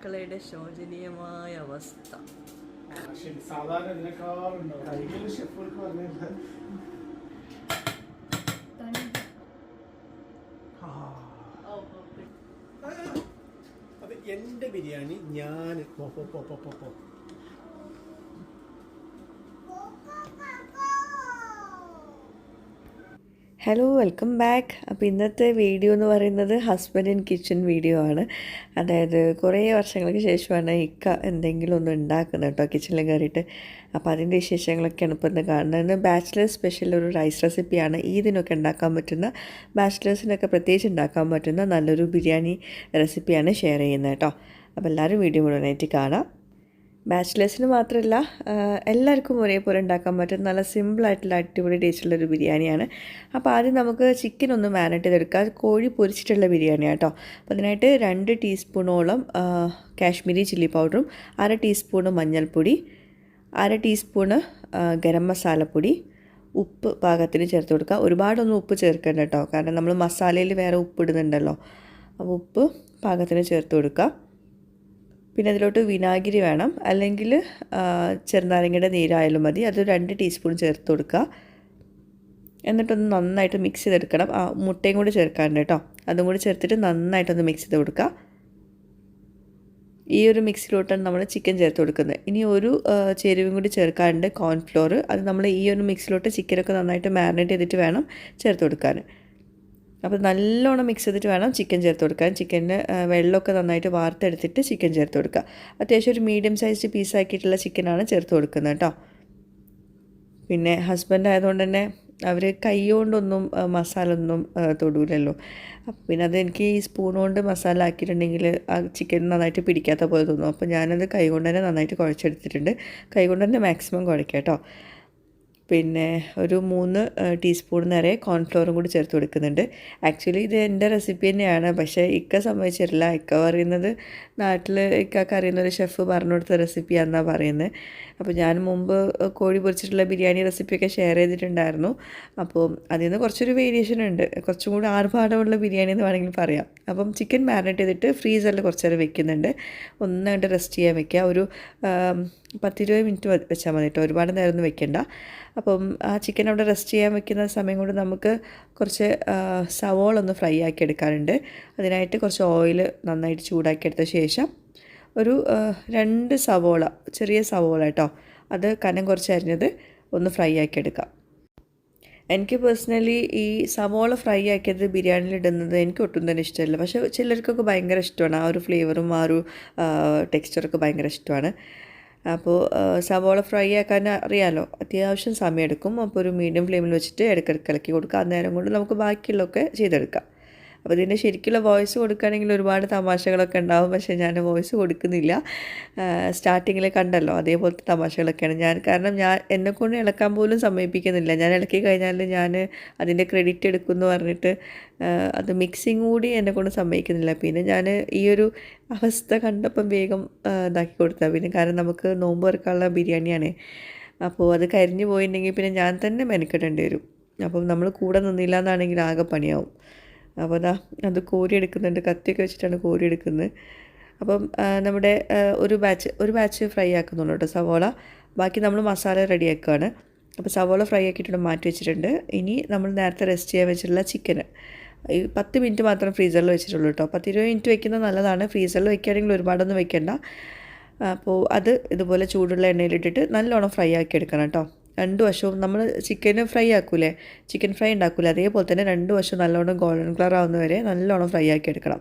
അടുക്കളയുടെ ശോചനീയമായ അവസ്ഥ. സാധാരണ അത് എൻ്റെ ബിരിയാണി ഞാൻ ഹലോ, വെൽക്കം ബാക്ക്. അപ്പോൾ ഇന്നത്തെ വീഡിയോ എന്ന് പറയുന്നത് ഹസ്ബൻഡ് ഇൻ കിച്ചൺ വീഡിയോ ആണ്. അതായത് കുറേ വർഷങ്ങൾക്ക് ശേഷമാണ് ഇക്ക എന്തെങ്കിലും ഒന്ന് ഉണ്ടാക്കുന്നത് കേട്ടോ, കിച്ചണിൽ കയറിയിട്ട്. അപ്പോൾ അതിൻ്റെ വിശേഷങ്ങളൊക്കെയാണ് ഇപ്പോൾ ഇന്ന് കാണുന്നത്. ഇന്ന് ബാച്ചിലർ സ്പെഷ്യൽ ഒരു റൈസ് റെസിപ്പിയാണ്. ഈദിനൊക്കെ ഉണ്ടാക്കാൻ പറ്റുന്ന, ബാച്ചിലേഴ്സിനൊക്കെ പ്രത്യേകിച്ച് ഉണ്ടാക്കാൻ പറ്റുന്ന നല്ലൊരു ബിരിയാണി റെസിപ്പിയാണ് ഷെയർ ചെയ്യുന്നത് കേട്ടോ. അപ്പോൾ എല്ലാവരും വീഡിയോ മുഴുവനായിട്ട് കാണാം. ബാച്ചിലേഴ്സിന് മാത്രമല്ല എല്ലാവർക്കും ഒരേപോലെ ഉണ്ടാക്കാൻ പറ്റുന്ന നല്ല സിമ്പിളായിട്ടുള്ള അടിപൊളി ടേസ്റ്റുള്ളൊരു ബിരിയാണിയാണ്. അപ്പോൾ ആദ്യം നമുക്ക് ചിക്കൻ ഒന്ന് മാരിനേറ്റ് ചെയ്തെടുക്കാം. കോഴി പൊരിച്ചിട്ടുള്ള ബിരിയാണിയാണ് കേട്ടോ. അപ്പോൾ അതിനായിട്ട് 2 ടീസ്പൂണോളം കാശ്മീരി ചില്ലി പൗഡറും 1/2 ടീസ്പൂണ് മഞ്ഞൾപ്പൊടി, 1/2 ടീസ്പൂണ് ഗരം മസാലപ്പൊടി, ഉപ്പ് പാകത്തിന് ചേർത്ത് കൊടുക്കുക. ഒരുപാടൊന്നും ഉപ്പ് ചേർക്കണ്ട കേട്ടോ, കാരണം നമ്മൾ മസാലയിൽ വേറെ ഉപ്പ് ഇടുന്നുണ്ടല്ലോ. അപ്പോൾ ഉപ്പ് പാകത്തിന് ചേർത്ത് കൊടുക്കുക. പിന്നെ അതിലോട്ട് വിനാഗിരി വേണം, അല്ലെങ്കിൽ ചെറുനാരങ്ങയുടെ നീരായാലും മതി. അത് 2 ടീസ്പൂൺ ചേർത്ത് കൊടുക്കുക. എന്നിട്ടൊന്ന് നന്നായിട്ട് മിക്സ് ചെയ്തെടുക്കണം. മുട്ടയും കൂടി ചേർക്കാറുണ്ട് കേട്ടോ. അതും കൂടി ചേർത്തിട്ട് നന്നായിട്ടൊന്ന് മിക്സ് ചെയ്ത് കൊടുക്കുക. ഈ ഒരു മിക്സിലോട്ടാണ് നമ്മൾ ചിക്കൻ ചേർത്ത് കൊടുക്കുന്നത്. ഇനി ഒരു ചേരുവയും കൂടി ചേർക്കാറുണ്ട്, കോൺഫ്ലോർ. അത് നമ്മൾ ഈ ഒരു മിക്സിലോട്ട് ചിക്കനൊക്കെ നന്നായിട്ട് മാരിനേറ്റ് ചെയ്തിട്ട് വേണം ചേർത്ത് കൊടുക്കാൻ. അപ്പോൾ നല്ലോണം മിക്സ് ചെയ്തിട്ട് വേണം ചിക്കൻ ചേർത്ത് കൊടുക്കാൻ. ചിക്കന് വെള്ളമൊക്കെ നന്നായിട്ട് വാർത്തെടുത്തിട്ട് ചിക്കൻ ചേർത്ത് കൊടുക്കുക. അത്യാവശ്യം ഒരു മീഡിയം സൈസ് പീസാക്കിയിട്ടുള്ള ചിക്കനാണ് ചേർത്ത് കൊടുക്കുന്നത് കേട്ടോ. പിന്നെ ഹസ്ബൻഡ് ആയതുകൊണ്ട് തന്നെ അവർ കൈ കൊണ്ടൊന്നും മസാല ഒന്നും തൊടൂലല്ലോ. അപ്പം പിന്നെ അതെനിക്ക് ഈ സ്പൂൺ കൊണ്ട് മസാല ആക്കിയിട്ടുണ്ടെങ്കിൽ ആ ചിക്കൻ നന്നായിട്ട് പിടിക്കാത്ത പോലെ തോന്നും. അപ്പോൾ ഞാനത് കൈ കൊണ്ട് തന്നെ നന്നായിട്ട് കുഴച്ചെടുത്തിട്ടുണ്ട്. കൈ കൊണ്ട് തന്നെ മാക്സിമം കുഴക്കാം കേട്ടോ. പിന്നെ ഒരു 3 ടീസ്പൂൺ നിറയെ കോൺഫ്ലോറും കൂടി ചേർത്ത് കൊടുക്കുന്നുണ്ട്. ആക്ച്വലി ഇത് എൻ്റെ റെസിപ്പി തന്നെയാണ്, പക്ഷേ ഇക്ക സമ്മതിച്ചിട്ടില്ല. ഇക്ക പറയുന്നത് നാട്ടിൽ ഇക്കൊക്കെ അറിയുന്നൊരു ഷെഫ് പറഞ്ഞു കൊടുത്ത റെസിപ്പിയാണെന്നാണ് പറയുന്നത്. അപ്പോൾ ഞാൻ മുമ്പ് കോഴി പൊരിച്ചിട്ടുള്ള ബിരിയാണി റെസിപ്പിയൊക്കെ ഷെയർ ചെയ്തിട്ടുണ്ടായിരുന്നു. അപ്പോൾ അതിൽ നിന്ന് കുറച്ചൊരു വേരിയേഷൻ ഉണ്ട്, കുറച്ചും കൂടി ആർഭാടമുള്ള ബിരിയാണി എന്ന് വേണമെങ്കിൽ പറയാം. അപ്പം ചിക്കൻ മാരിനേറ്റ് ചെയ്തിട്ട് ഫ്രീസറിൽ കുറച്ച് നേരം വെക്കുന്നുണ്ട്. ഒന്നായിട്ട് റെസ്റ്റ് ചെയ്യാൻ വെക്കുക. ഒരു 10-20 മിനിറ്റ് വെച്ചാൽ മതി കേട്ടോ, ഒരുപാട് നേരം ഒന്നും വെക്കണ്ട. അപ്പം ആ ചിക്കൻ അവിടെ റെസ്റ്റ് ചെയ്യാൻ വെക്കുന്ന സമയം കൊണ്ട് നമുക്ക് കുറച്ച് സവോള ഒന്ന് ഫ്രൈ ആക്കി എടുക്കാറുണ്ട്. അതിനായിട്ട് കുറച്ച് ഓയിൽ നന്നായിട്ട് ചൂടാക്കി എടുത്ത ശേഷം ഒരു 2 സവോള, ചെറിയ സവോള കേട്ടോ, അത് കനം കുറച്ച് അരിഞ്ഞത് ഒന്ന് ഫ്രൈ ആക്കി എടുക്കാം. എനിക്ക് പേഴ്സണലി ഈ സവോള ഫ്രൈ ആക്കിയത് ബിരിയാണിയിൽ ഇടുന്നത് എനിക്ക് ഒട്ടും തന്നെ ഇഷ്ടമല്ല. പക്ഷേ ചിലർക്കൊക്കെ ഭയങ്കര ഇഷ്ടമാണ്. ആ ഒരു ഫ്ലേവറും ആ ഒരു ടെക്സ്ചറൊക്കെ ഭയങ്കര ഇഷ്ടമാണ്. അപ്പോൾ സവോള ഫ്രൈ ആക്കാൻ അറിയാമല്ലോ, അത്യാവശ്യം സമയമെടുക്കും. അപ്പോൾ ഒരു മീഡിയം ഫ്ലെയിമിൽ വെച്ചിട്ട് ഇടയ്ക്കിടയ്ക്ക് ഇളക്കി കൊടുക്കുക. അന്നേരം കൊണ്ട് നമുക്ക് ബാക്കിയുള്ളതൊക്കെ ചെയ്തെടുക്കാം. അപ്പോൾ ഇതിൻ്റെ ശരിക്കുള്ള വോയിസ് കൊടുക്കുകയാണെങ്കിൽ ഒരുപാട് തമാശകളൊക്കെ ഉണ്ടാവും, പക്ഷേ ഞാൻ വോയിസ് കൊടുക്കുന്നില്ല. സ്റ്റാർട്ടിങ്ങിൽ കണ്ടല്ലോ അതേപോലത്തെ തമാശകളൊക്കെയാണ് കാരണം എന്നെക്കൊണ്ട് ഇളക്കാൻ പോലും സമ്മതിപ്പിക്കുന്നില്ല. ഞാൻ ഇളക്കി കഴിഞ്ഞാൽ ഞാൻ അതിൻ്റെ ക്രെഡിറ്റ് എടുക്കുമെന്ന് പറഞ്ഞിട്ട് അത് മിക്സിങ് കൂടി എന്നെക്കൊണ്ട് സമ്മതിക്കുന്നില്ല. പിന്നെ ഞാൻ ഈ ഒരു അവസ്ഥ കണ്ടപ്പം വേഗം ഇതാക്കി കൊടുത്താൽ പിന്നെ, കാരണം നമുക്ക് നോമ്പ് തുറക്കാനുള്ള ബിരിയാണിയാണ്. അപ്പോൾ അത് കരിഞ്ഞു പോയിട്ടുണ്ടെങ്കിൽ പിന്നെ ഞാൻ തന്നെ മെനക്കെടേണ്ടി വരും. അപ്പം നമ്മൾ കൂടെ നിന്നില്ല എന്നാണെങ്കിൽ ആകെ പണിയാവും. അപ്പോൾ അത് കോരിയെടുക്കുന്നുണ്ട്, കത്തിയൊക്കെ വെച്ചിട്ടാണ് കോരിയെടുക്കുന്നത്. അപ്പം നമ്മുടെ ഒരു ബാച്ച് ഫ്രൈ ആക്കുന്നുള്ളൂ കേട്ടോ സവോള. ബാക്കി നമ്മൾ മസാല റെഡിയാക്കുകയാണ്. അപ്പോൾ സവോള ഫ്രൈ ആക്കിയിട്ട് മാറ്റി വെച്ചിട്ടുണ്ട്. ഇനി നമ്മൾ നേരത്തെ റെസ്റ്റ് ചെയ്യാൻ വെച്ചിട്ടുള്ള ചിക്കന് 10 മിനിറ്റ് മാത്രം ഫ്രീസറിൽ വെച്ചിട്ടുള്ളൂ കേട്ടോ. 10-20 മിനിറ്റ് വെക്കുന്നത് നല്ലതാണ്. ഫ്രീസറിൽ വെക്കുകയാണെങ്കിൽ ഒരുപാടൊന്നും വെക്കേണ്ട. അപ്പോൾ അത് ഇതുപോലെ ചൂടുള്ള എണ്ണയിലിട്ടിട്ട് നല്ലോണം ഫ്രൈ ആക്കി എടുക്കണം കേട്ടോ. 2 വശവും നമ്മൾ ചിക്കൻ ഫ്രൈ ഉണ്ടാക്കൂലേ അതേപോലെ തന്നെ 2 വശവും നല്ലോണം ഗോൾഡൻ കളർ ആവുന്നവരെ നല്ലോണം ഫ്രൈ ആക്കി എടുക്കണം.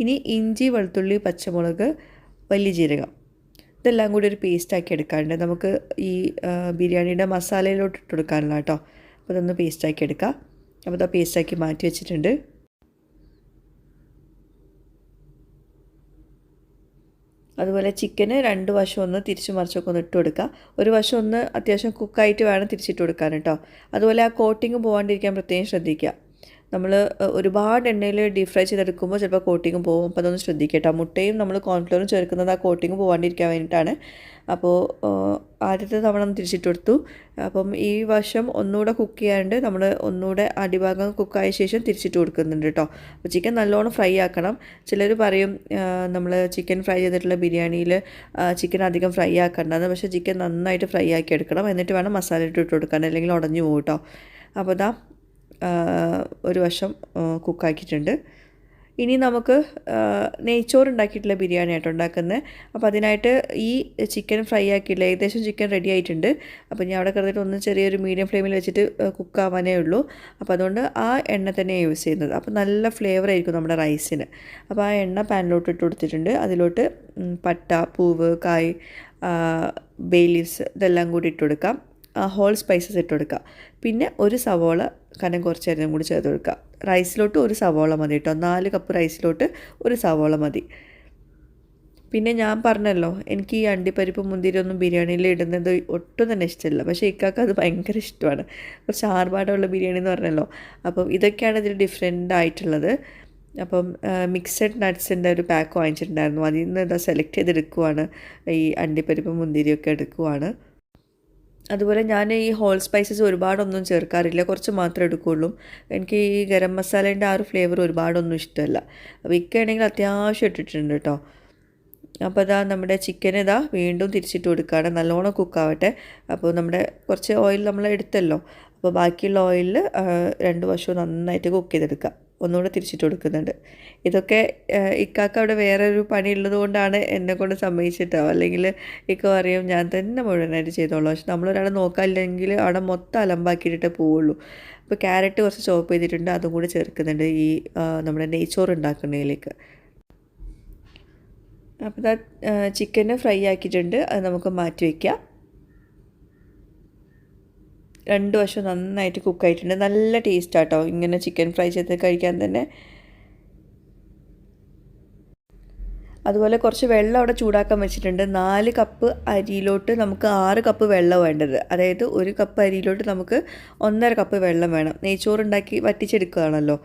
ഇനി ഇഞ്ചി, വെളുത്തുള്ളി, പച്ചമുളക്, വലിയ ജീരകം ഇതെല്ലാം കൂടി ഒരു പേസ്റ്റാക്കി എടുക്കാറുണ്ട്. നമുക്ക് ഈ ബിരിയാണിയുടെ മസാലയിലോട്ട് ഇട്ട് കൊടുക്കാനുള്ള കേട്ടോ. അപ്പോൾ ഇതൊന്ന് പേസ്റ്റാക്കി എടുക്കാം. അപ്പോൾ അത് പേസ്റ്റാക്കി മാറ്റി വെച്ചിട്ടുണ്ട്. അതുപോലെ ചിക്കന് 2 വശം ഒന്ന് തിരിച്ചു മറിച്ചൊക്കെ ഒന്ന് ഇട്ട് കൊടുക്കുക. ഒരു വശം ഒന്ന് അത്യാവശ്യം കുക്കായിട്ട് വേണം തിരിച്ചിട്ട് കൊടുക്കാൻ കേട്ടോ. അതുപോലെ ആ കോട്ടിങ് പോകാണ്ടിരിക്കാൻ പ്രത്യേകം ശ്രദ്ധിക്കുക. നമ്മൾ ഒരുപാട് എണ്ണയിൽ ഡീപ് ഫ്രൈ ചെയ്തെടുക്കുമ്പോൾ ചിലപ്പോൾ കോട്ടിങ് പോകും. അപ്പോൾ അതൊന്ന് ശ്രദ്ധിക്കട്ടോ. മുട്ടയും നമ്മൾ കോൺഫ്ലവറും ചേർക്കുന്നത് ആ കോട്ടിങ് പോകാണ്ടിരിക്കാൻ വേണ്ടിയിട്ടാണ്. അപ്പോൾ ആദ്യത്തെ തവണ ഒന്ന് തിരിച്ചിട്ട് കൊടുത്തു. അപ്പം ഈ വശം ഒന്നുകൂടെ കുക്ക് ചെയ്യാണ്ട് നമ്മൾ ഒന്നുകൂടെ അടിഭാഗം കുക്കായ ശേഷം തിരിച്ചിട്ട് കൊടുക്കുന്നുണ്ട് കേട്ടോ. അപ്പോൾ ചിക്കൻ നല്ലോണം ഫ്രൈ ആക്കണം. ചിലർ പറയും നമ്മൾ ചിക്കൻ ഫ്രൈ ചെയ്തിട്ടുള്ള ബിരിയാണിയിൽ ചിക്കൻ അധികം ഫ്രൈ ആക്കണ്ടെന്ന്. പക്ഷേ ചിക്കൻ നന്നായിട്ട് ഫ്രൈ ആക്കി എടുക്കണം. എന്നിട്ട് വേണം മസാല ഇട്ട് കൊടുക്കാൻ, അല്ലെങ്കിൽ ഉടഞ്ഞു പോകും കേട്ടോ. അപ്പോൾ ഇതാ ഒരു വശം കുക്കാക്കിയിട്ടുണ്ട്. ഇനി നമുക്ക് നെയ്ച്ചോറ് ഉണ്ടാക്കിയിട്ടുള്ള ബിരിയാണി ആയിട്ട് ഉണ്ടാക്കുന്നത്. അപ്പോൾ അതിനായിട്ട് ഈ ചിക്കൻ ഫ്രൈ ആക്കിയില്ല, ഏകദേശം ചിക്കൻ റെഡി ആയിട്ടുണ്ട്. അപ്പോൾ ഞാൻ അവിടെ കിടന്നിട്ട് ഒന്ന് ചെറിയൊരു മീഡിയം ഫ്ലെയിമിൽ വെച്ചിട്ട് കുക്കാവാനേ ഉള്ളൂ. അപ്പോൾ അതുകൊണ്ട് ആ എണ്ണ തന്നെയാണ് യൂസ് ചെയ്യുന്നത്. അപ്പോൾ നല്ല ഫ്ലേവർ ആയിരിക്കും നമ്മുടെ റൈസിന്. അപ്പോൾ ആ എണ്ണ പാനിലോട്ട് ഇട്ട് കൊടുത്തിട്ടുണ്ട്. അതിലോട്ട് പട്ട, പൂവ്, കായ്, ബേ ലീവ്സ് ഇതെല്ലാം കൂടി ഇട്ട് കൊടുക്കാം. ഹോൾ സ്പൈസസ് ഇട്ട് കൊടുക്കുക. പിന്നെ ഒരു സവോള കനം കുറച്ചരിഞ്ഞും കൂടി ചേർത്ത് കൊടുക്കുക. റൈസിലോട്ട് ഒരു സവോള മതി കേട്ടോ. 4 കപ്പ് റൈസിലോട്ട് ഒരു സവോള മതി. പിന്നെ ഞാൻ പറഞ്ഞല്ലോ, എനിക്ക് ഈ അണ്ടിപ്പരിപ്പ് മുന്തിരി ഒന്നും ബിരിയാണിയിൽ ഇടുന്നത് ഒട്ടും തന്നെ ഇഷ്ടമില്ല. പക്ഷേ ഇക്കാക്ക് അത് ഭയങ്കര ഇഷ്ടമാണ്. കുറച്ച് ആർഭാടമുള്ള ബിരിയാണി എന്ന് പറഞ്ഞല്ലോ. അപ്പം ഇതൊക്കെയാണ് ഇതിൽ ഡിഫറെൻ്റ് ആയിട്ടുള്ളത്. അപ്പം മിക്സഡ് നട്ട്സിൻ്റെ ഒരു പാക്ക് വാങ്ങിച്ചിട്ടുണ്ടായിരുന്നു. അതിൽ നിന്ന് ഇതാ സെലക്ട് ചെയ്തെടുക്കുവാണ്. ഈ അണ്ടിപ്പരിപ്പ് മുന്തിരിയൊക്കെ എടുക്കുവാണ്. അതുപോലെ ഞാൻ ഈ ഹോൾ സ്പൈസസ് ഒരുപാടൊന്നും ചേർക്കാറില്ല, കുറച്ച് മാത്രമേ എടുക്കുകയുള്ളൂ. എനിക്ക് ഈ ഗരം മസാലേൻ്റെ ആ ഒരു ഫ്ലേവർ ഒരുപാടൊന്നും ഇഷ്ടമല്ല. അപ്പോൾ ഇക്കാണെങ്കിൽ അത്യാവശ്യം ഇട്ടിട്ടുണ്ട് കേട്ടോ. അപ്പോൾ ഇതാ നമ്മുടെ ചിക്കൻ ഇതാ വീണ്ടും തിരിച്ചിട്ട് കൊടുക്കുകയാണ്. നല്ലോണം കുക്കാവട്ടെ. അപ്പോൾ നമ്മുടെ കുറച്ച് ഓയിൽ നമ്മൾ എടുത്തല്ലോ, അപ്പോൾ ബാക്കിയുള്ള ഓയിലിൽ 2 വശവും നന്നായിട്ട് കുക്ക് ചെയ്തെടുക്കുക. ഒന്നുകൂടെ തിരിച്ചിട്ട് കൊടുക്കുന്നുണ്ട്. ഇതൊക്കെ ഇക്കാക്ക് അവിടെ വേറൊരു പണി ഉള്ളത് കൊണ്ടാണ് എന്നെക്കൊണ്ട് സമ്മതിച്ചിട്ടോ. അല്ലെങ്കിൽ ഇക്ക പറയും ഞാൻ തന്നെ മുഴുവനായിട്ട് ചെയ്തോളാം. പക്ഷെ നമ്മളൊരാളെ നോക്കാനില്ലെങ്കിൽ അവിടെ മൊത്തം അലമ്പാക്കിയിട്ടേ പോവുള്ളൂ. അപ്പോൾ ക്യാരറ്റ് കുറച്ച് ചോപ്പ് ചെയ്തിട്ടുണ്ട്, അതും കൂടി ചേർക്കുന്നുണ്ട് ഈ നമ്മുടെ നെയ്ച്ചോറ് ഉണ്ടാക്കുന്നതിലേക്ക്. അപ്പോൾ ഇതാ ചിക്കന് ഫ്രൈ ആക്കിയിട്ടുണ്ട്. അത് നമുക്ക് മാറ്റി വയ്ക്കാം. 2 വശവും നന്നായിട്ട് കുക്കായിട്ടുണ്ട്. നല്ല ടേസ്റ്റാട്ടോ ഇങ്ങനെ ചിക്കൻ ഫ്രൈ ചെയ്ത് കഴിക്കാൻ തന്നെ. അതുപോലെ കുറച്ച് വെള്ളം അവിടെ ചൂടാക്കാൻ വെച്ചിട്ടുണ്ട്. 4 കപ്പ് അരിയിലോട്ട് നമുക്ക് 6 കപ്പ് വെള്ളം വേണ്ടത്. അതായത് 1 കപ്പ് അരിയിലോട്ട് നമുക്ക് 1.5 കപ്പ് വെള്ളം വേണം. നെയ്ച്ചോറുണ്ടാക്കി വറ്റിച്ചെടുക്കുകയാണല്ലോ.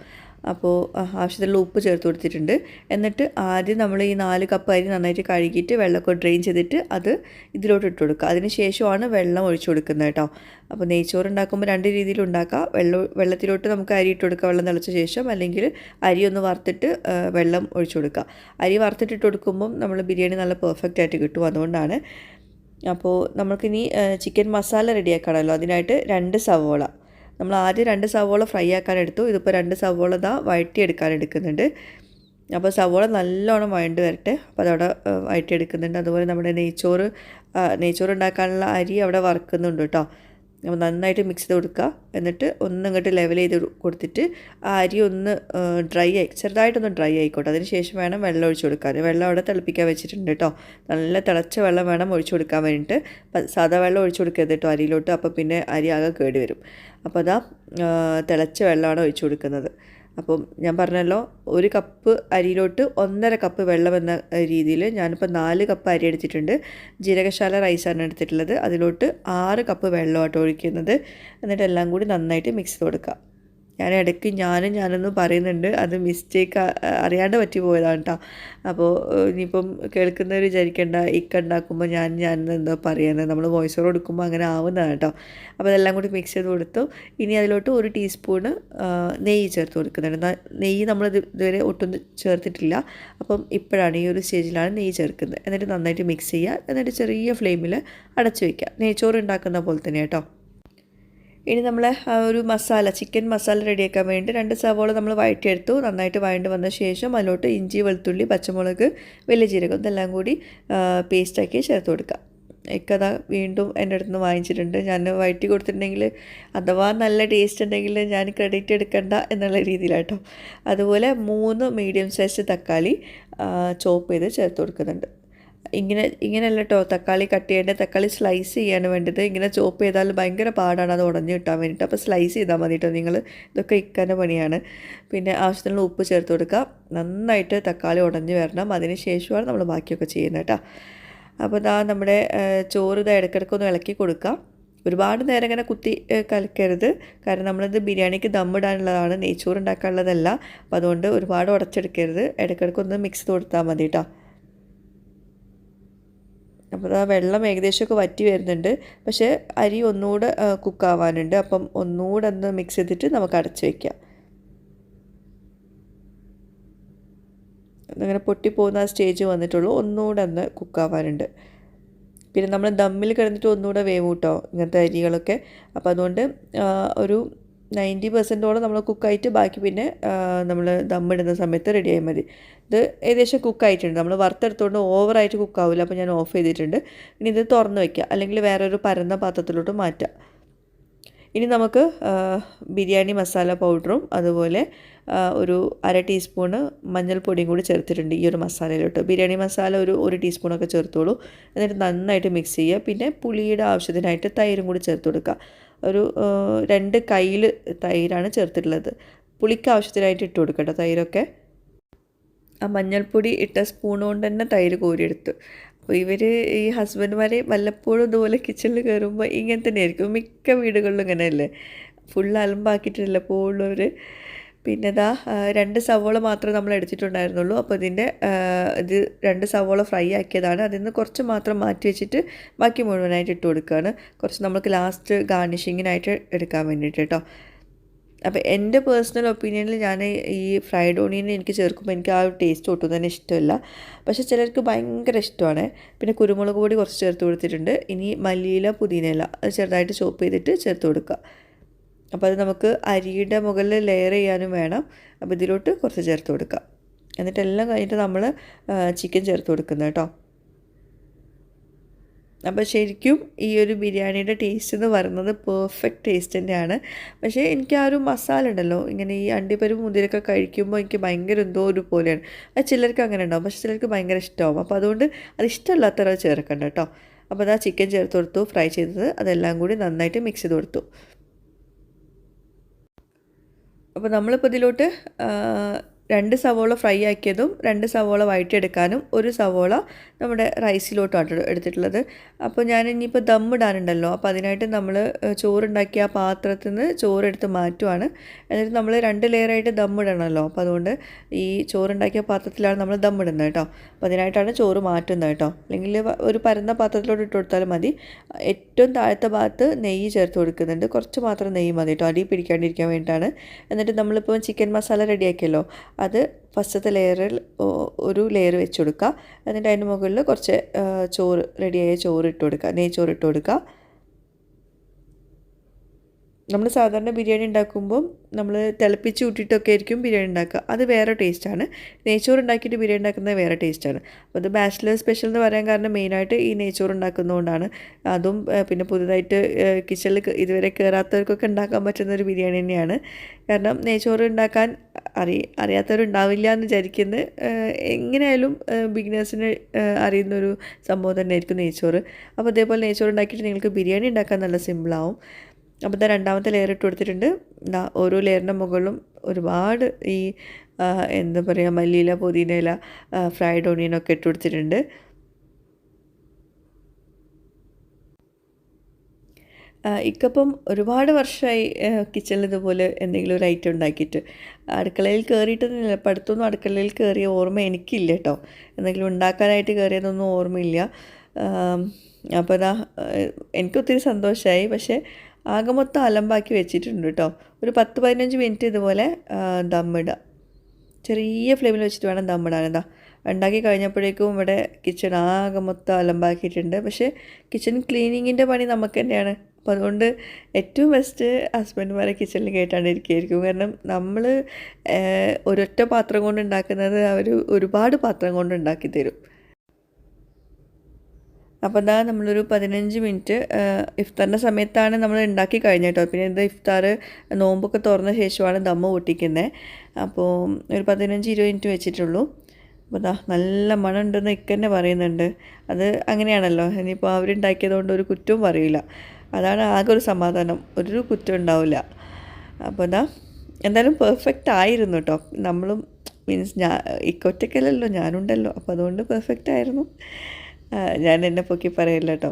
അപ്പോൾ ആവശ്യത്തിലുള്ള ഉപ്പ് ചേർത്ത് കൊടുത്തിട്ടുണ്ട്. എന്നിട്ട് ആദ്യം നമ്മൾ ഈ 4 കപ്പ് അരി നന്നായിട്ട് കഴുകിയിട്ട് വെള്ളമൊക്കെ ഡ്രെയിൻ ചെയ്തിട്ട് അത് ഇതിലോട്ട് ഇട്ട് കൊടുക്കുക. അതിന് ശേഷമാണ് വെള്ളം ഒഴിച്ചു കൊടുക്കുന്നത് കേട്ടോ. അപ്പോൾ നെയ്ച്ചോറ് ഉണ്ടാക്കുമ്പോൾ 2 രീതിയിൽ ഉണ്ടാക്കാം. വെള്ളത്തിലോട്ട് നമുക്ക് അരി ഇട്ട് കൊടുക്കുക വെള്ളം തിളച്ച ശേഷം, അല്ലെങ്കിൽ അരി ഒന്ന് വറുത്തിട്ട് വെള്ളം ഒഴിച്ചു കൊടുക്കുക. അരി വറുത്തിട്ടിട്ട് കൊടുക്കുമ്പം നമ്മൾ ബിരിയാണി നല്ല പെർഫെക്റ്റ് ആയിട്ട് കിട്ടും. അതുകൊണ്ടാണ്. അപ്പോൾ നമുക്കിനി ചിക്കൻ മസാല റെഡിയാക്കണമല്ലോ. അതിനായിട്ട് 2 സവോള നമ്മൾ ആദ്യം 2 സവോള ഫ്രൈ ആക്കാൻ എടുത്തു. ഇതിപ്പോൾ 2 സവോള വഴറ്റിയെടുക്കാൻ എടുക്കുന്നുണ്ട്. അപ്പോൾ സവോള നല്ലോണം വഴണ്ട് വരട്ടെ. അപ്പോൾ അതവിടെ വഴറ്റിയെടുക്കുന്നുണ്ട്. അതുപോലെ നമ്മുടെ നെയ്ച്ചോറ് ഉണ്ടാക്കാനുള്ള അരി അവിടെ വറുക്കുന്നുണ്ട് കേട്ടോ. അപ്പോൾ നന്നായിട്ട് മിക്സ് ചെയ്ത് കൊടുക്കുക. എന്നിട്ട് ഇങ്ങോട്ട് ലെവൽ ചെയ്ത് കൊടുത്തിട്ട് ആ അരി ഒന്ന് ചെറുതായിട്ടൊന്ന് ഡ്രൈ ആയിക്കോട്ടെ. അതിന് ശേഷം വേണം വെള്ളം ഒഴിച്ചു കൊടുക്കാൻ. വെള്ളം അവിടെ തിളപ്പിക്കാൻ വെച്ചിട്ടുണ്ട് കേട്ടോ. നല്ല തിളച്ച വെള്ളം വേണം ഒഴിച്ചു കൊടുക്കാൻ വേണ്ടിയിട്ട്. സാധാ വെള്ളം ഒഴിച്ചു കൊടുക്കരുത് കേട്ടോ അരിയിലോട്ട്. അപ്പോൾ പിന്നെ അരി ആകെ കേടി വരും. അപ്പോൾ അതാ തിളച്ച വെള്ളമാണ് ഒഴിച്ചു കൊടുക്കുന്നത്. അപ്പം ഞാൻ പറഞ്ഞല്ലോ, 1 കപ്പ് അരിയിലോട്ട് 1.5 കപ്പ് വെള്ളം എന്ന രീതിയിൽ ഞാനിപ്പോൾ 4 കപ്പ് അരി എടുത്തിട്ടുണ്ട്. ജീരകശാല റൈസാണ് എടുത്തിട്ടുള്ളത്. അതിലോട്ട് 6 കപ്പ് വെള്ളമായിട്ട് ഒഴിക്കുന്നത്. എന്നിട്ട് എല്ലാം കൂടി നന്നായിട്ട് മിക്സ് ചെയ്ത് കൊടുക്കുക. ഞാൻ ഇടയ്ക്ക് ഞാനൊന്ന് പറയുന്നുണ്ട്, അത് മിസ്റ്റേക്ക് അറിയാണ്ട് പറ്റി പോയതാണ് കേട്ടോ. അപ്പോൾ ഇനിയിപ്പം കേൾക്കുന്നവർ വിചാരിക്കേണ്ട ഇക്ക ഉണ്ടാക്കുമ്പോൾ ഞാൻ എന്തോ പറയുന്നത്, നമ്മൾ വോയിസ് ഓവർ കൊടുക്കുമ്പോൾ അങ്ങനെ ആവുന്നതാണ് കേട്ടോ. അപ്പോൾ അതെല്ലാം കൂടി മിക്സ് ചെയ്ത് കൊടുത്തു. ഇനി അതിലോട്ട് 1 ടീസ്പൂണ് നെയ്യ് ചേർത്ത് കൊടുക്കുന്നുണ്ട്. നെയ്യ് നമ്മൾ ഇതുവരെ ഒട്ടും ചേർത്തിട്ടില്ല. അപ്പം ഇപ്പോഴാണ് ഈ ഒരു സ്റ്റേജിലാണ് നെയ്യ് ചേർക്കുന്നത്. എന്നിട്ട് നന്നായിട്ട് മിക്സ് ചെയ്യുക. എന്നിട്ട് ചെറിയ ഫ്ലെയിമിൽ അടച്ചു വയ്ക്കുക. നെയ്ച്ചോറ് ഉണ്ടാക്കുന്ന പോലെ തന്നെ കേട്ടോ. ഇനി നമ്മൾ ഒരു ചിക്കൻ മസാല റെഡിയാക്കാൻ വേണ്ടി 2 സവോള നമ്മൾ വഴറ്റിയെടുത്തു. നന്നായിട്ട് വഴണ്ട് വന്ന ശേഷം അതിലോട്ട് ഇഞ്ചി, വെളുത്തുള്ളി, പച്ചമുളക്, വലിയ ജീരകം ഇതെല്ലാം കൂടി പേസ്റ്റാക്കി ചേർത്ത് കൊടുക്കുക. ഇക്കതാ വീണ്ടും എൻ്റെ അടുത്ത് നിന്ന് വാങ്ങിച്ചിട്ടുണ്ട്. ഞാൻ വഴറ്റി കൊടുത്തിട്ടുണ്ടെങ്കിൽ അഥവാ നല്ല ടേസ്റ്റ് ഉണ്ടെങ്കിൽ ഞാൻ ക്രെഡിറ്റ് എടുക്കണ്ട എന്നുള്ള രീതിയിലാട്ടോ. അതുപോലെ 3 മീഡിയം സൈസ് തക്കാളി ചോപ്പ് ചെയ്ത് ചേർത്ത് കൊടുക്കുന്നുണ്ട്. ഇങ്ങനെയല്ല കേട്ടോ തക്കാളി കട്ട് ചെയ്യേണ്ടത്. തക്കാളി സ്ലൈസ് ചെയ്യാണ് വേണ്ടത്. ഇങ്ങനെ ചോപ്പ് ചെയ്താൽ ഭയങ്കര പാടാണ് അത് ഉടഞ്ഞു കിട്ടാൻ വേണ്ടിയിട്ട്. അപ്പോൾ സ്ലൈസ് ചെയ്താൽ മതി കേട്ടോ നിങ്ങൾ. ഇതൊക്കെ ഇക്കാൻ്റെ പണിയാണ്. പിന്നെ ആവശ്യത്തിനുള്ള ഉപ്പ് ചേർത്ത് കൊടുക്കുക. നന്നായിട്ട് തക്കാളി ഉടഞ്ഞു വരണം. അതിന് ശേഷമാണ് നമ്മൾ ബാക്കിയൊക്കെ ചെയ്യുന്നത് കേട്ടോ. അപ്പോൾ നമ്മുടെ ചോറ് ഇടയ്ക്കിടയ്ക്കൊന്ന് ഇളക്കി കൊടുക്കുക. ഒരുപാട് നേരം ഇങ്ങനെ കുത്തി കലക്കരുത്. കാരണം നമ്മളിത് ബിരിയാണിക്ക് ദമ്മിടാനുള്ളതാണ്, നെയ്ച്ചോറ് ഉണ്ടാക്കാനുള്ളതല്ല. അപ്പോൾ അതുകൊണ്ട് ഒരുപാട് ഉടച്ചെടുക്കരുത്. ഇടയ്ക്കിടയ്ക്കൊന്ന് മിക്സ് ചെയ്ത് കൊടുത്താൽ മതി കേട്ടോ. അപ്പോൾ ആ വെള്ളം ഏകദേശമൊക്കെ വറ്റി വരുന്നുണ്ട്. പക്ഷേ അരി ഒന്നുകൂടെ കുക്കാവാനുണ്ട്. അപ്പം ഒന്നുകൂടെ ഒന്ന് മിക്സ് ചെയ്തിട്ട് നമുക്ക് അടച്ച് വയ്ക്കാം. അങ്ങനെ പൊട്ടിപ്പോകുന്ന ആ സ്റ്റേജ് വന്നിട്ടുള്ളൂ. ഒന്നുകൂടെ ഒന്ന് കുക്കാവാനുണ്ട്. പിന്നെ നമ്മൾ ദമ്മിൽ കിടന്നിട്ട് ഒന്നുകൂടെ വേവും കേട്ടോ ഇങ്ങനത്തെ അരികളൊക്കെ. അപ്പോൾ അതുകൊണ്ട് ഒരു 90% നമ്മൾ കുക്കായിട്ട് ബാക്കി പിന്നെ നമ്മൾ ദമ്മിടുന്ന സമയത്ത് റെഡിയായാൽ മതി. ഇത് ഏകദേശം കുക്കായിട്ടുണ്ട്. നമ്മൾ വറുത്തെടുത്തുകൊണ്ട് ഓവറായിട്ട് കുക്കാവില്ല. അപ്പോൾ ഞാൻ ഓഫ് ചെയ്തിട്ടുണ്ട്. ഇനി ഇത് തുറന്ന് വയ്ക്കുക, അല്ലെങ്കിൽ വേറൊരു പരന്ന പാത്രത്തിലോട്ട് മാറ്റാം. ഇനി നമുക്ക് ബിരിയാണി മസാല പൗഡറും അതുപോലെ ഒരു 1/2 ടീസ്പൂണ് മഞ്ഞൾപ്പൊടിയും കൂടി ചേർത്തിട്ടുണ്ട് ഈ ഒരു മസാലയിലോട്ട്. ബിരിയാണി മസാല ഒരു ടീസ്പൂണൊക്കെ ചേർത്തോളൂ. എന്നിട്ട് നന്നായിട്ട് മിക്സ് ചെയ്യുക. പിന്നെ പുളിയുടെ ആവശ്യത്തിനായിട്ട് തൈരും കൂടി ചേർത്ത് കൊടുക്കുക. ഒരു 2 കയ്യിൽ തൈരാണ് ചേർത്തിട്ടുള്ളത്. പുളിക്ക് ആവശ്യത്തിനായിട്ട് ഇട്ട് കൊടുക്കട്ടെ തൈരൊക്കെ. ആ മഞ്ഞൾപ്പൊടി ഇട്ട സ്പൂൺ കൊണ്ട് തന്നെ തൈര് കോരിയെടുത്തു. അപ്പോൾ ഈ ഹസ്ബൻഡുമാരെ വല്ലപ്പോഴും ഇതുപോലെ കിച്ചണിൽ കയറുമ്പോൾ ഇങ്ങനെ തന്നെയായിരിക്കും. മിക്ക വീടുകളിലും ഇങ്ങനെയല്ലേ, ഫുൾ അലമ്പാക്കിയിട്ടില്ല പോലുള്ളവർ. പിന്നെ 2 സവോള മാത്രമേ നമ്മൾ എടുത്തിട്ടുണ്ടായിരുന്നുള്ളൂ. അപ്പോൾ ഇത് 2 സവോള ഫ്രൈ ആക്കിയതാണ്. അതിൽ നിന്ന് കുറച്ച് മാത്രം മാറ്റി വെച്ചിട്ട് ബാക്കി മുഴുവനായിട്ട് ഇട്ട് കൊടുക്കുകയാണ്. കുറച്ച് നമുക്ക് ലാസ്റ്റ് ഗാർണിഷിങ്ങിനായിട്ട് എടുക്കാൻ വേണ്ടിയിട്ട് കേട്ടോ. അപ്പോൾ എൻ്റെ പേഴ്സണൽ ഒപ്പീനിയനിൽ ഞാൻ ഈ ഫ്രൈഡ് ഓണിയൻ എനിക്ക് ചേർക്കുമ്പോൾ എനിക്ക് ആ ഒരു ടേസ്റ്റ് ഒട്ടും തന്നെ ഇഷ്ടമല്ല. പക്ഷേ ചിലർക്ക് ഭയങ്കര ഇഷ്ടമാണ്. പിന്നെ കുരുമുളക് പൊടി കുറച്ച് ചേർത്ത് കൊടുത്തിട്ടുണ്ട്. ഇനി മല്ലിയില പുതിനയില അത് ചെറുതായിട്ട് ചോപ്പ് ചെയ്തിട്ട് ചേർത്ത് കൊടുക്കുക. അപ്പോൾ അത് നമുക്ക് അരിയുടെ മുകളിൽ ലെയർ ചെയ്യാനും വേണം. അപ്പോൾ ഇതിലോട്ട് കുറച്ച് ചേർത്ത് കൊടുക്കുക. എന്നിട്ടെല്ലാം കഴിഞ്ഞിട്ട് നമ്മൾ ചിക്കൻ ചേർത്ത് കൊടുക്കുന്നത് കേട്ടോ. അപ്പോൾ ശരിക്കും ഈ ഒരു ബിരിയാണിയുടെ ടേസ്റ്റ് എന്ന് പറയുന്നത് പെർഫെക്റ്റ് ടേസ്റ്റ് തന്നെയാണ്. പക്ഷേ എനിക്ക് ആ ഒരു മസാല ഉണ്ടല്ലോ, ഇങ്ങനെ ഈ അണ്ടിപ്പരിപ്പ് മുന്തിരിയൊക്കെ കഴിക്കുമ്പോൾ എനിക്ക് ഭയങ്കര എന്തോ ഒരു പോലെയാണ്. അത് ചിലർക്ക് അങ്ങനെ ഉണ്ടാവും, പക്ഷേ ചിലർക്ക് ഭയങ്കര ഇഷ്ടമാവും. അപ്പോൾ അതുകൊണ്ട് അത് ഇഷ്ടമല്ലാത്തവരെ ചേർക്കണ്ട കേട്ടോ. അപ്പോൾ അതാ ചിക്കൻ ചേർത്ത് കൊടുത്തു, ഫ്രൈ ചെയ്തത് അതെല്ലാം കൂടി നന്നായിട്ട് മിക്സ് ചെയ്ത് കൊടുത്തു. അപ്പോൾ നമ്മളിപ്പോൾ ഇതിലോട്ട് 2 സവോള ഫ്രൈ ആക്കിയതും 2 സവോള വഴറ്റിയെടുക്കാനും 1 സവോള നമ്മുടെ റൈസിലോട്ടാണ് എടുത്തിട്ടുള്ളത്. അപ്പോൾ ഞാൻ ഇനിയിപ്പോൾ ദമ്മിടാനുണ്ടല്ലോ, അപ്പോൾ അതിനായിട്ട് നമ്മൾ ചോറുണ്ടാക്കിയ ആ പാത്രത്തിൽ നിന്ന് ചോറെടുത്ത് മാറ്റുവാണ്. എന്നിട്ട് നമ്മൾ 2 ലെയറായിട്ട് ദമ്മിടണമല്ലോ. അപ്പോൾ അതുകൊണ്ട് ഈ ചോറുണ്ടാക്കിയ പാത്രത്തിലാണ് നമ്മൾ ദമ്മിടുന്നത് കേട്ടോ. അപ്പോൾ അതിനായിട്ടാണ് ചോറ് മാറ്റുന്നത് കേട്ടോ. അല്ലെങ്കിൽ ഒരു പരന്ന പാത്രത്തിലോട്ട് ഇട്ട് കൊടുത്താലും മതി. ഏറ്റവും താഴത്തെ ഭാഗത്ത് നെയ്യ് ചേർത്ത് കൊടുക്കുന്നുണ്ട്. കുറച്ച് മാത്രം നെയ്യ് മതി കേട്ടോ, അടി പിടിക്കാണ്ടിരിക്കാൻ വേണ്ടിയിട്ടാണ്. എന്നിട്ട് നമ്മളിപ്പോൾ ചിക്കൻ മസാല റെഡിയാക്കിയല്ലോ, അത് ഫസ്റ്റത്തെ ലെയറിൽ ഒരു ലെയർ വെച്ച് കൊടുക്കുക. എന്നിട്ട് അതിന് മുകളിൽ കുറച്ച് റെഡിയായ ചോറ് ഇട്ട് കൊടുക്കുക, നെയ്ച്ചോറ് ഇട്ട് കൊടുക്കുക. നമ്മൾ സാധാരണ ബിരിയാണി ഉണ്ടാക്കുമ്പോൾ നമ്മൾ തിളപ്പിച്ച് കൂട്ടിയിട്ടൊക്കെ ആയിരിക്കും ബിരിയാണി ഉണ്ടാക്കുക. അത് വേറെ ടേസ്റ്റാണ്. നെയ്ച്ചോറ് ഉണ്ടാക്കിയിട്ട് ബിരിയാണി ഉണ്ടാക്കുന്നത് വേറെ ടേസ്റ്റാണ്. അപ്പോൾ അത് ബാച്ചിലർ സ്പെഷ്യൽ എന്ന് പറയാൻ കാരണം മെയിനായിട്ട് ഈ നെയ്ച്ചോറ് ഉണ്ടാക്കുന്നതുകൊണ്ടാണ്. അതും പിന്നെ പുതുതായിട്ട് കിച്ചണിൽ ഇതുവരെ കയറാത്തവർക്കൊക്കെ ഉണ്ടാക്കാൻ പറ്റുന്ന ഒരു ബിരിയാണി തന്നെയാണ്. കാരണം നെയ്ച്ചോറ് ഉണ്ടാക്കാൻ അറിയാത്തവരുണ്ടാവില്ല എന്ന് വിചാരിക്കുന്നത്. എങ്ങനെയായാലും ബിഗിനേഴ്സിന് അറിയുന്നൊരു സംഭവം തന്നെ ആയിരിക്കും നെയ്ച്ചോറ്. അപ്പോൾ അതേപോലെ നെയ്ച്ചോറ് ഉണ്ടാക്കിയിട്ട് നിങ്ങൾക്ക് ബിരിയാണി ഉണ്ടാക്കാൻ നല്ല സിമ്പിളാവും. അപ്പോൾ ഇതാ 2ാമത്തെ ലെയർ ഇട്ട് കൊടുത്തിട്ടുണ്ട്. ഓരോ ലെയറിൻ്റെ മുകളിലും ഒരുപാട് ഈ എന്താ പറയുക മല്ലിയില പുതിനയില ഫ്രൈഡ് ഓണിയനൊക്കെ ഇട്ട് കൊടുത്തിട്ടുണ്ട്. ഇക്കപ്പം ഒരുപാട് വർഷമായി കിച്ചണിൽ ഇതുപോലെ എന്തെങ്കിലും ഒരു ഐറ്റം ഉണ്ടാക്കിയിട്ട്. അടുക്കളയിൽ കയറിയിട്ടൊന്നുമില്ല, ഇപ്പം അടുത്തൊന്നും അടുക്കളയിൽ കയറിയ ഓർമ്മ എനിക്കില്ല കേട്ടോ. എന്തെങ്കിലും ഉണ്ടാക്കാനായിട്ട് കയറിയതൊന്നും ഓർമ്മയില്ല. അപ്പോൾ എനിക്കൊത്തിരി സന്തോഷമായി. പക്ഷേ ആകെ മൊത്തം അലമ്പാക്കി വെച്ചിട്ടുണ്ട് കേട്ടോ. ഒരു 10-15 മിനിറ്റ് ഇതുപോലെ ദമ്മിടുക. ചെറിയ ഫ്ലെയിമിൽ വെച്ചിട്ട് വേണം ദമ്മിടാൻ. ഉണ്ടാക്കി കഴിഞ്ഞപ്പോഴേക്കും ഇവിടെ കിച്ചൺ ആകെ മൊത്തം അലമ്പാക്കിയിട്ടുണ്ട്. പക്ഷേ കിച്ചൺ ക്ലീനിങ്ങിൻ്റെ പണി നമുക്ക് തന്നെയാണ്. അപ്പോൾ അതുകൊണ്ട് ഏറ്റവും ബെസ്റ്റ് ഹസ്ബൻഡുമാരെ കിച്ചണിൽ കേട്ടാണ്ടിരിക്കുകയായിരിക്കും. കാരണം നമ്മൾ ഒരൊറ്റ പാത്രം കൊണ്ട് ഉണ്ടാക്കുന്നത് അവർ ഒരുപാട് പാത്രം കൊണ്ട് ഉണ്ടാക്കി തരും. അപ്പോൾ നമ്മളൊരു 15 മിനിറ്റ് ഇഫ്താറിൻ്റെ സമയത്താണ് നമ്മൾ ഉണ്ടാക്കി കഴിഞ്ഞിട്ടോ. പിന്നെ ഇത് ഇഫ്താർ നോമ്പൊക്കെ തുറന്ന ശേഷമാണ് ദമ്മ് പൊട്ടിക്കുന്നത്. അപ്പോൾ ഒരു 15-20 മിനിറ്റ് വെച്ചിട്ടുള്ളൂ. അപ്പോൾ നല്ല മണം ഉണ്ടെന്ന് ഇക്കന്നെ പറയുന്നുണ്ട്. അത് അങ്ങനെയാണല്ലോ, ഇനിയിപ്പോൾ അവരുണ്ടാക്കിയതുകൊണ്ട് ഒരു കുറ്റവും പറയില്ല. അതാണ് ആകെ ഒരു സമാധാനം, ഒരു കുറ്റം ഉണ്ടാവില്ല. അപ്പോൾ എന്തായാലും പെർഫെക്റ്റ് ആയിരുന്നു കേട്ടോ. നമ്മളും മീൻസ് ഇക്കൊറ്റക്കല്ലല്ലോ, ഞാനുണ്ടല്ലോ. അപ്പോൾ അതുകൊണ്ട് പെർഫെക്റ്റ് ആയിരുന്നു. ഞാൻ എന്നെ പൊക്കി പറയില്ല കേട്ടോ.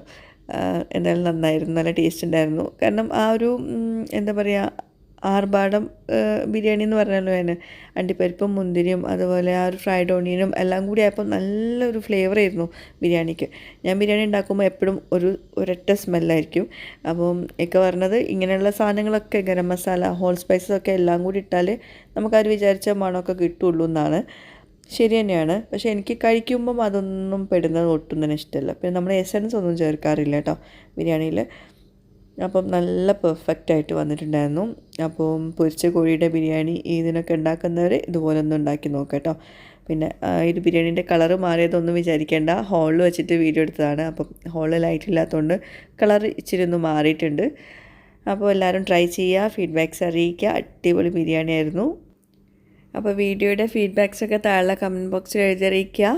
എന്തായാലും നന്നായിരുന്നു, നല്ല ടേസ്റ്റ് ഉണ്ടായിരുന്നു. കാരണം ആ ഒരു എന്താ പറയുക, ആർഭാടം ബിരിയാണി എന്ന് പറഞ്ഞല്ലോ ഞാൻ, അണ്ടിപ്പരിപ്പും മുന്തിരിയും അതുപോലെ ആ ഒരു ഫ്രൈഡ് ഓണിയനും എല്ലാം കൂടി ആയപ്പോൾ നല്ലൊരു ഫ്ലേവറായിരുന്നു ബിരിയാണിക്ക്. ഞാൻ ബിരിയാണി ഉണ്ടാക്കുമ്പോൾ എപ്പോഴും ഒരൊറ്റ സ്മെല്ലായിരിക്കും. അപ്പം ഒക്കെ പറഞ്ഞത് ഇങ്ങനെയുള്ള സാധനങ്ങളൊക്കെ, ഗരം മസാല, ഹോൾ സ്പൈസസ് ഒക്കെ എല്ലാം കൂടി ഇട്ടാൽ നമുക്കത് വിചാരിച്ച മണമൊക്കെ കിട്ടുള്ളൂ എന്നാണ്. ശരി തന്നെയാണ്. പക്ഷേ എനിക്ക് കഴിക്കുമ്പം അതൊന്നും പെടുന്നത് ഒട്ടും തന്നെ ഇഷ്ടമല്ല. പിന്നെ നമ്മൾ എസൻസ് ഒന്നും ചേർക്കാറില്ല കേട്ടോ ബിരിയാണിയിൽ. അപ്പം നല്ല പെർഫെക്റ്റ് ആയിട്ട് വന്നിട്ടുണ്ടായിരുന്നു. അപ്പം പൊരിച്ച കോഴിയുടെ ബിരിയാണി ഇതിനൊക്കെ ഉണ്ടാക്കുന്നവർ ഇതുപോലെ ഒന്ന് ഉണ്ടാക്കി നോക്കാം കേട്ടോ. പിന്നെ ഇത് ബിരിയാണീൻ്റെ കളറ് മാറിയതൊന്നും വിചാരിക്കേണ്ട, ഹോളിൽ വെച്ചിട്ട് വീഡിയോ എടുത്തതാണ്. അപ്പം ഹോളിൽ ലൈറ്റ് ഇല്ലാത്തതുകൊണ്ട് കളർ ഇച്ചിരി ഒന്ന് മാറിയിട്ടുണ്ട്. അപ്പോൾ എല്ലാവരും ട്രൈ ചെയ്യുക, ഫീഡ്ബാക്ക്സ് അറിയിക്കുക. അടിപൊളി ബിരിയാണി ആയിരുന്നു. അപ്പോൾ വീഡിയോയുടെ ഫീഡ്ബാക്സൊക്കെ താഴെ കമൻറ്റ് ബോക്സിൽ എഴുതി അറിയിക്കുക.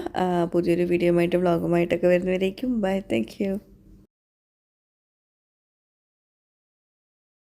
പുതിയൊരു വീഡിയോയുമായിട്ടും വ്ളോഗുമായിട്ടൊക്കെ വരുന്നവരേക്കും ബൈ, താങ്ക് യു.